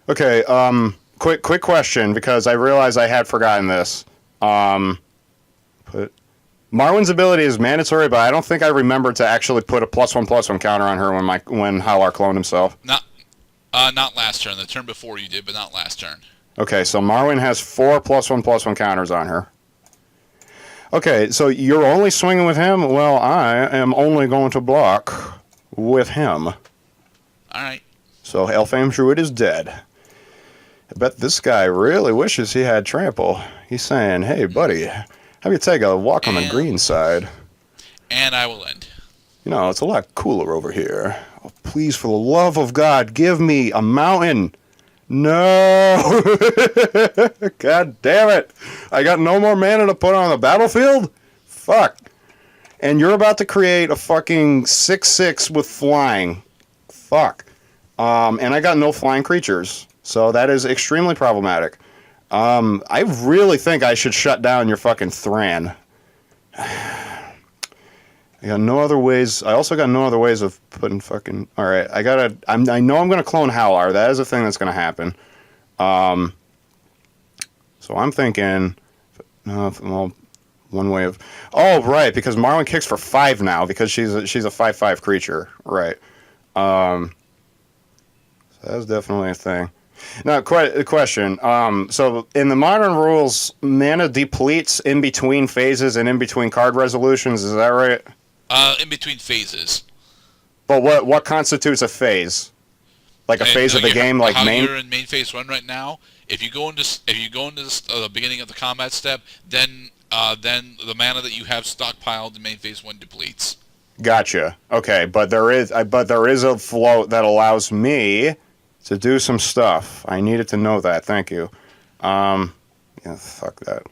Okay, quick question, because I realized I had forgotten this. Put Marwyn's ability is mandatory, but I don't think I remembered to actually put a +1/+1 counter on her when Halar cloned himself. Not last turn. The turn before you did, but not last turn. Okay, so Marwyn has 4 +1/+1 counters on her. Okay, so you're only swinging with him? Well, I am only going to block with him. Alright. So Elfame Druid is dead. I bet this guy really wishes he had trample. He's saying, hey, buddy, how about you take a walk on the green side? And I will end. You know, it's a lot cooler over here. Oh, please, for the love of God, give me a mountain. No! God damn it! I got no more mana to put on the battlefield? Fuck. And you're about to create a fucking 6/6 with flying. Fuck. And I got no flying creatures. So that is extremely problematic. I really think I should shut down your fucking Thran. I got no other ways. I also got no other ways of putting fucking. All right, I know I'm gonna clone Halar. That is a thing that's gonna happen. So I'm thinking. Well, one way of. Oh, right, because Marwyn kicks for 5 now because she's a 5/5 creature. Right. So that's definitely a thing. Now, a question. So in the modern rules, mana depletes in between phases and in between card resolutions. Is that right? In between phases. But what constitutes a phase? Like a phase of the game, like how main. You're in main phase 1 right now. If you go into the beginning of the combat step, then the mana that you have stockpiled in main phase 1 depletes. Gotcha. Okay, but there is a float that allows me to do some stuff. I needed to know that. Thank you. Yeah, fuck that.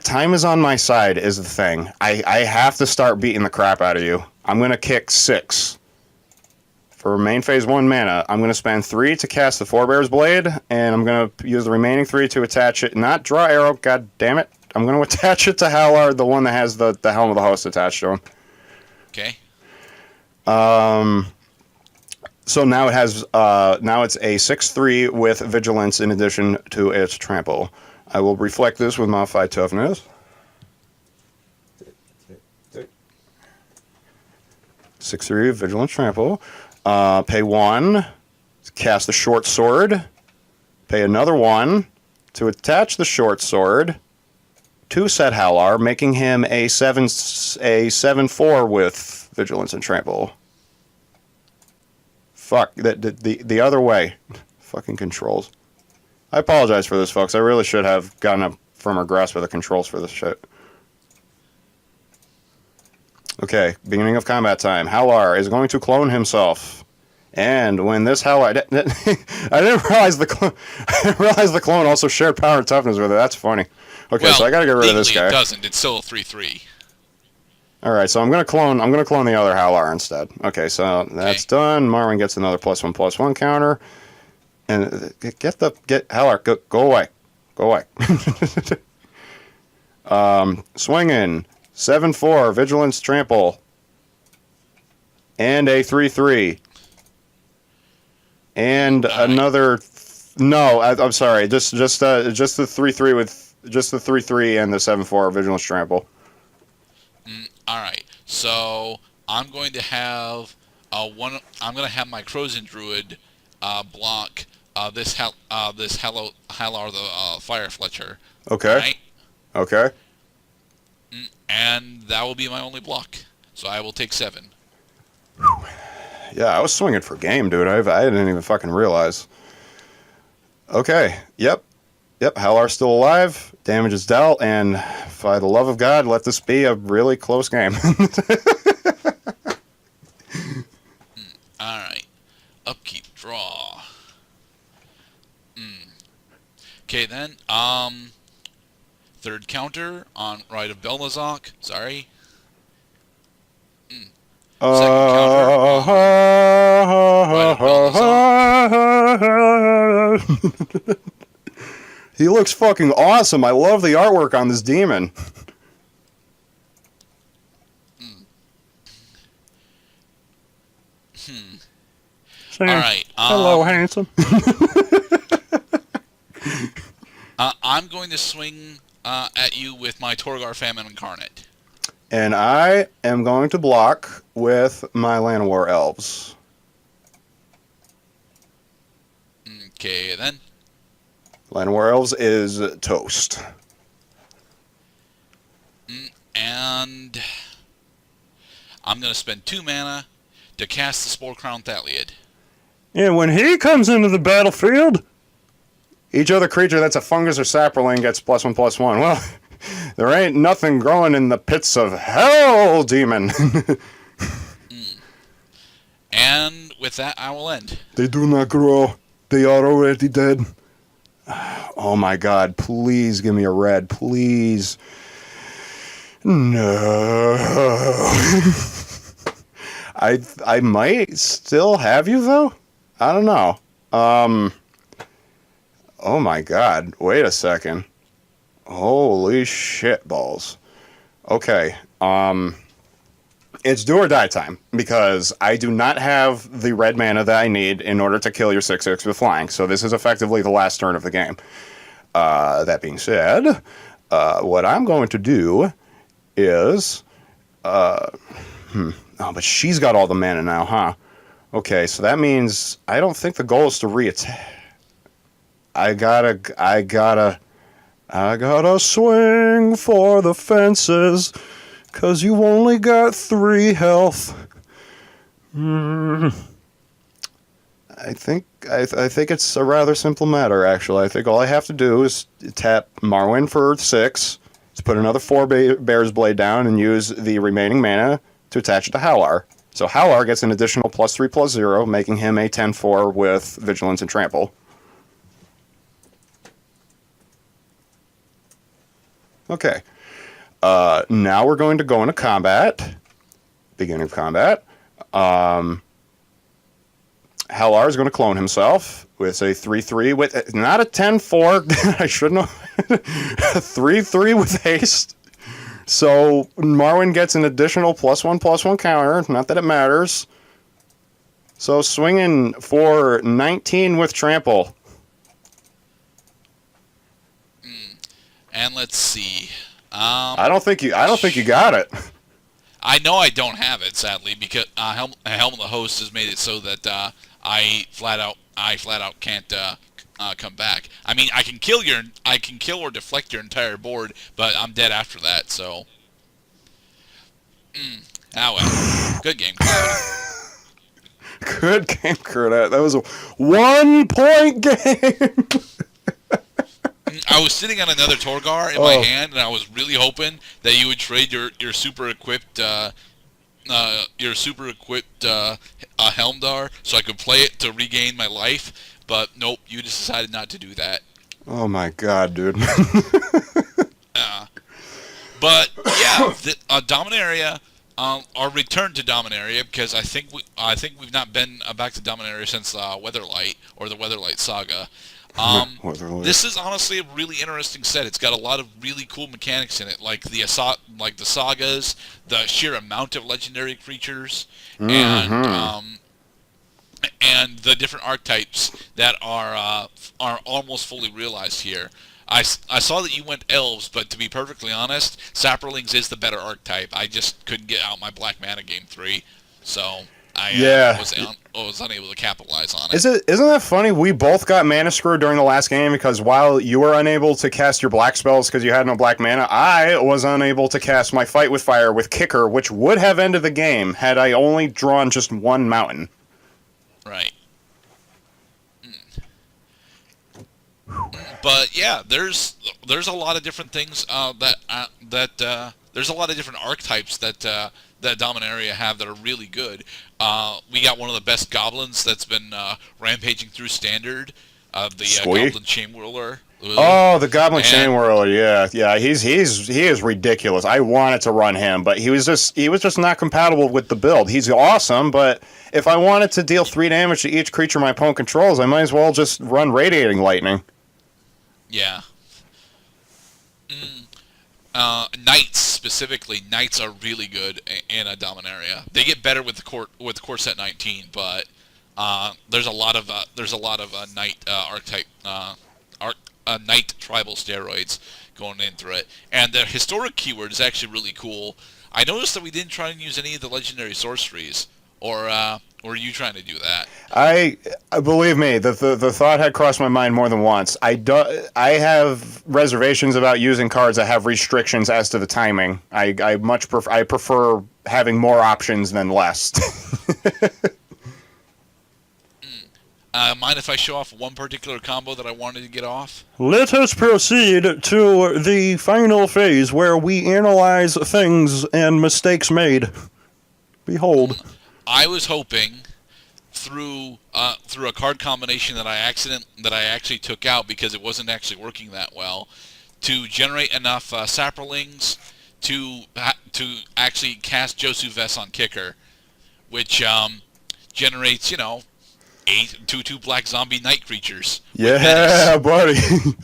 Time is on my side is the thing. I have to start beating the crap out of you. I'm going to kick 6. For main phase 1 mana, I'm going to spend 3 to cast the Forebear's Blade, and I'm going to use the remaining 3 to attach it. Not draw arrow, god damn it. I'm going to attach it to Halar, the one that has the Helm of the Host attached to him. Okay. So now it has now it's a 6/3 with Vigilance in addition to its Trample. I will reflect this with Modified Toughness. 6/3 Vigilance Trample. Pay 1 to cast the Short Sword. Pay another 1 to attach the Short Sword to Set Halar, making him a 7/4 with Vigilance and Trample. Fuck, the other way. Fucking controls. I apologize for this, folks. I really should have gotten a firmer grasp of the controls for this shit. Okay, beginning of combat time. Halar is going to clone himself. And when this Halar... I didn't realize the clone also shared power and toughness with it. That's funny. Okay, well, so I gotta get rid of this guy. It doesn't. It's still a 3/3. Alright, so I'm gonna clone the other Halar instead. Okay, so that's done. Marwyn gets another +1/+1 counter. And get Halar, go away. Go away. Swinging. 7/4, Vigilance Trample. And a 3/3. And another... No, I'm sorry. Just the 3/3 with... Just the 3/3 and the 7/4 Vigilance Trample. Alright, so I'm going to have I'm going to have my Crozen Druid block this Halar the Fire Fletcher. Okay. Right? Okay. And that will be my only block. So I will take 7. Yeah, I was swinging for game, dude. I didn't even fucking realize. Okay. Yep. Halar's still alive. Damage is dealt, and by the love of God, let this be a really close game. Alright. Upkeep, draw. Okay then, third counter on Rite of Belnazak. Sorry. Second counter on Rite of Belnazak. He looks fucking awesome. I love the artwork on this demon. saying, All right. hello, handsome. I'm going to swing at you with my Torgar Famine Incarnate. And I am going to block with my Llanowar Elves. Okay, then. Llanowar Elves is toast. And I'm going to spend 2 mana to cast the Spore Crown Thaliad. And when he comes into the battlefield, each other creature that's a fungus or sapperling gets +1/+1. Well, there ain't nothing growing in the pits of hell, demon. And with that, I will end. They do not grow. They are already dead. Oh my god, please give me a red, please. No. I might still have you though? I don't know. Oh my god, wait a second. Holy shit balls. Okay, it's do or die time, because I do not have the red mana that I need in order to kill your 6/6 with flying, so this is effectively the last turn of the game. That being said, what I'm going to do is... Oh, but she's got all the mana now, huh? Okay, so that means I don't think the goal is to re-attack. I gotta swing for the fences, 'cause you've only got 3 health. I think it's a rather simple matter, actually. I think all I have to do is tap Marwyn for 6, to put another 4 Bear's Blade down, and use the remaining mana to attach it to Howlar. So Howlar gets an additional +3/+0, making him a 10/4 with Vigilance and Trample. Okay. Now we're going to go into combat. Beginning of combat. Howlar is going to clone himself with a 3/3 with... Not a 10/4. I should know. 3/3 with haste. So Marwyn gets an additional +1/+1 counter. Not that it matters. So swinging for 19 with Trample. And let's see. I don't think you got it. I know I don't have it, sadly, because Helm of the Host has made it so that I flat out can't come back. I mean, I can kill or deflect your entire board, but I'm dead after that. So, ah well, good game, Cloud. Good game, Kurt. That was a 1-point game. I was sitting on another Torgar in my hand, and I was really hoping that you would trade your super equipped Helmdar so I could play it to regain my life. But nope, you just decided not to do that. Oh my god, dude. But yeah, Dominaria. Our return to Dominaria, because I think we've not been back to Dominaria since Weatherlight or the Weatherlight saga. This is honestly a really interesting set. It's got a lot of really cool mechanics in it, like the sagas, the sheer amount of legendary creatures, and the different archetypes that are almost fully realized here. I saw that you went elves, but to be perfectly honest, Sapperlings is the better archetype. I just couldn't get out my black mana game 3, so I was unable to capitalize on it. Isn't that funny? We both got mana screwed during the last game, because while you were unable to cast your black spells because you had no black mana, I was unable to cast my Fight with Fire with Kicker, which would have ended the game had I only drawn just 1 mountain. Right. But yeah, there's a lot of different things there's a lot of different archetypes that Dominaria have that are really good. We got one of the best goblins that's been rampaging through Standard, the Goblin Chain Whirler. Oh, the Goblin Chain Whirler, yeah. He is ridiculous. I wanted to run him, but he was just not compatible with the build. He's awesome, but if I wanted to deal 3 damage to each creature my opponent controls, I might as well just run Radiating Lightning. Yeah. Knights specifically, Knights are really good in a Dominaria. They get better with the core set 19, but There's a lot of knight archetype knight tribal steroids going in through it, and the historic keyword is actually really cool. I noticed that we didn't try and use any of the legendary sorceries, or were you trying to do that? I believe me, the thought had crossed my mind more than once. I have reservations about using cards that have restrictions as to the timing. I prefer having more options than less. Mind if I show off one particular combo that I wanted to get off? Let us proceed to the final phase where we analyze things and mistakes made. Behold. I was hoping through a card combination that I actually took out because it wasn't actually working that well, to generate enough saprolings to actually cast Josu Vess on kicker, which generates 8/2/2 black zombie night creatures. Yeah, buddy.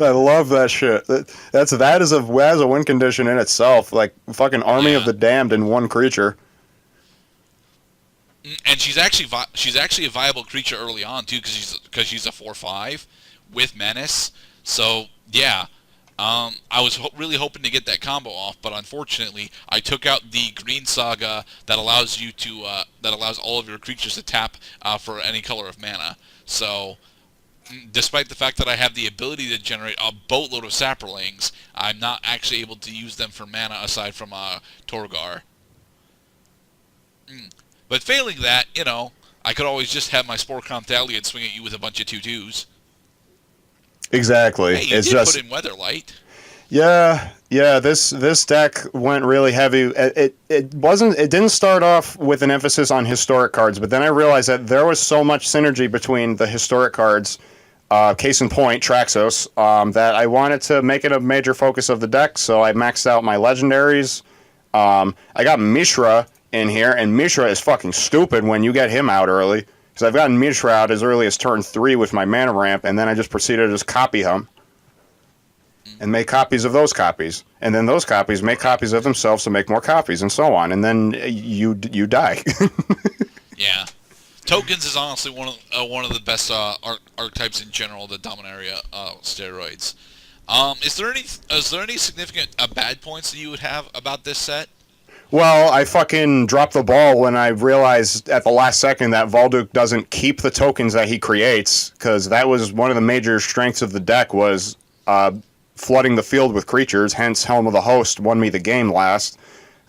I love that shit. That is a win condition in itself. Like fucking Army of the Damned in one creature. And she's actually a viable creature early on too, because she's a 4/5 with menace. So yeah, I was really hoping to get that combo off, but unfortunately, I took out the Green Saga that allows all of your creatures to tap for any color of mana. So, despite the fact that I have the ability to generate a boatload of saprolings, I'm not actually able to use them for mana aside from Torgar. But failing that, I could always just have my Spore Thalia and swing at you with a bunch of 2/2s. Exactly. Hey, you did put in Weatherlight. Yeah. This deck went really heavy. It didn't start off with an emphasis on historic cards, but then I realized that there was so much synergy between the historic cards, case in point, Traxos, that I wanted to make it a major focus of the deck. So I maxed out my legendaries. I got Mishra in here, and Mishra is fucking stupid when you get him out early. Because I've gotten Mishra out as early as turn 3 with my mana ramp, and then I just proceeded to just copy him. And make copies of those copies. And then those copies make copies of themselves to make more copies, and so on. And then you die. Yeah. Tokens is honestly one of the best archetypes in general, the Dominaria steroids. Is there any significant bad points that you would have about this set? Well, I fucking dropped the ball when I realized at the last second that Valduk doesn't keep the tokens that he creates, because that was one of the major strengths of the deck, was flooding the field with creatures. Hence, Helm of the Host won me the game last.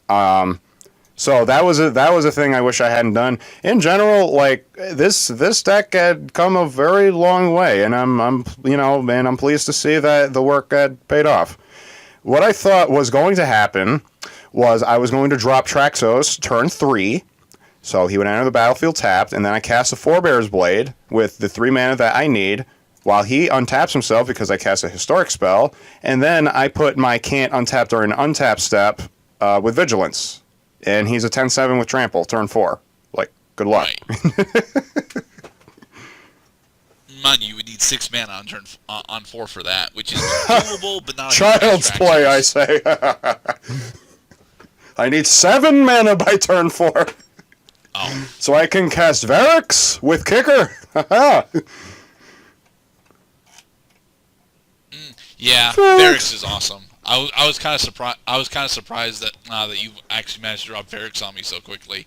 So that was a thing I wish I hadn't done. In general, like this deck had come a very long way, and I'm pleased to see that the work had paid off. What I thought was going to happen was I was going to drop Traxos turn 3, so he would enter the battlefield tapped, and then I cast a Forebear's Blade with the 3 mana that I need, while he untaps himself because I cast a historic spell, and then I put my can't untap during an untap step with Vigilance, and he's a 10/7 with Trample turn 4. Like, good luck. Right. Mind you would need 6 mana on 4 for that, which is doable, but not Child's play, I say. I need 7 mana by turn 4. Oh. So I can cast Varix with Kicker. Yeah, Varix is awesome. I was kind of surprised. I was kind of surprised that you actually managed to drop Varix on me so quickly.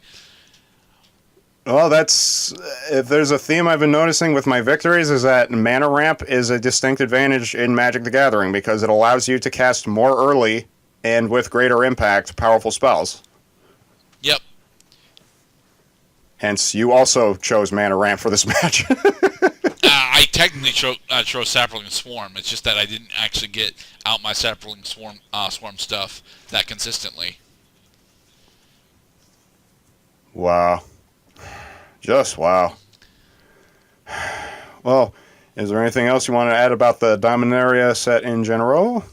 Well, if there's a theme I've been noticing with my victories, is that mana ramp is a distinct advantage in Magic the Gathering, because it allows you to cast more early and with greater impact powerful spells. Yep. Hence, you also chose mana ramp for this match. I technically chose Sapling Swarm. It's just that I didn't actually get out my Sapling Swarm stuff that consistently. Wow. Just wow. Well, is there anything else you want to add about the Dominaria set in general?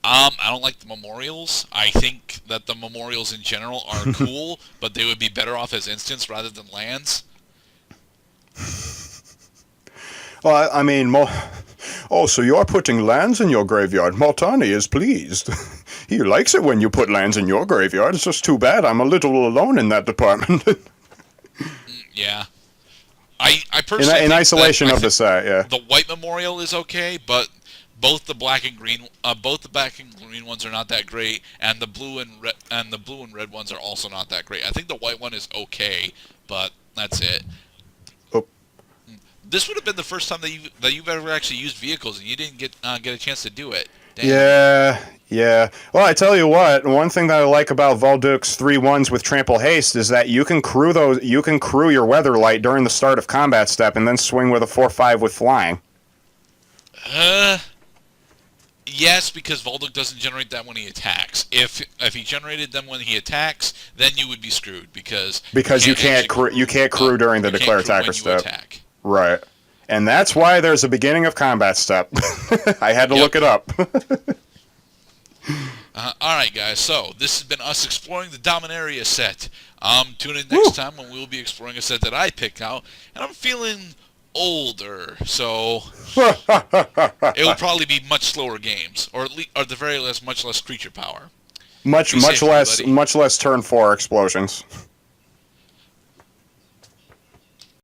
I don't like the memorials. I think that the memorials in general are cool, but they would be better off as instants rather than lands. Well, I mean, so you're putting lands in your graveyard. Multani is pleased. He likes it when you put lands in your graveyard. It's just too bad I'm a little alone in that department. Yeah. I I personally in think isolation that, of the set, yeah. the white memorial is okay, but both the black and green ones are not that great, and the blue and red ones are also not that great. I think the white one is okay, but that's it. Oh. This would have been the first time that you've ever actually used vehicles, and you didn't get a chance to do it. Damn. Yeah. Well, I tell you what, one thing that I like about Valduk's 3/1s with Trample Haste is that you can crew your Weatherlight during the start of combat step and then swing with a 4/5 with flying. Yes, because Valduk doesn't generate that when he attacks. If he generated them when he attacks, then you would be screwed because you can't crew during the declare attacker step. Attack. Right. And that's why there's a beginning of combat step. I had to look it up. Alright, guys, so this has been us exploring the Dominaria set. Tune in next time when we'll be exploring a set that I picked out, and I'm feeling older, so it will probably be much slower games, or at the very least, much less creature power. Much less turn 4 explosions.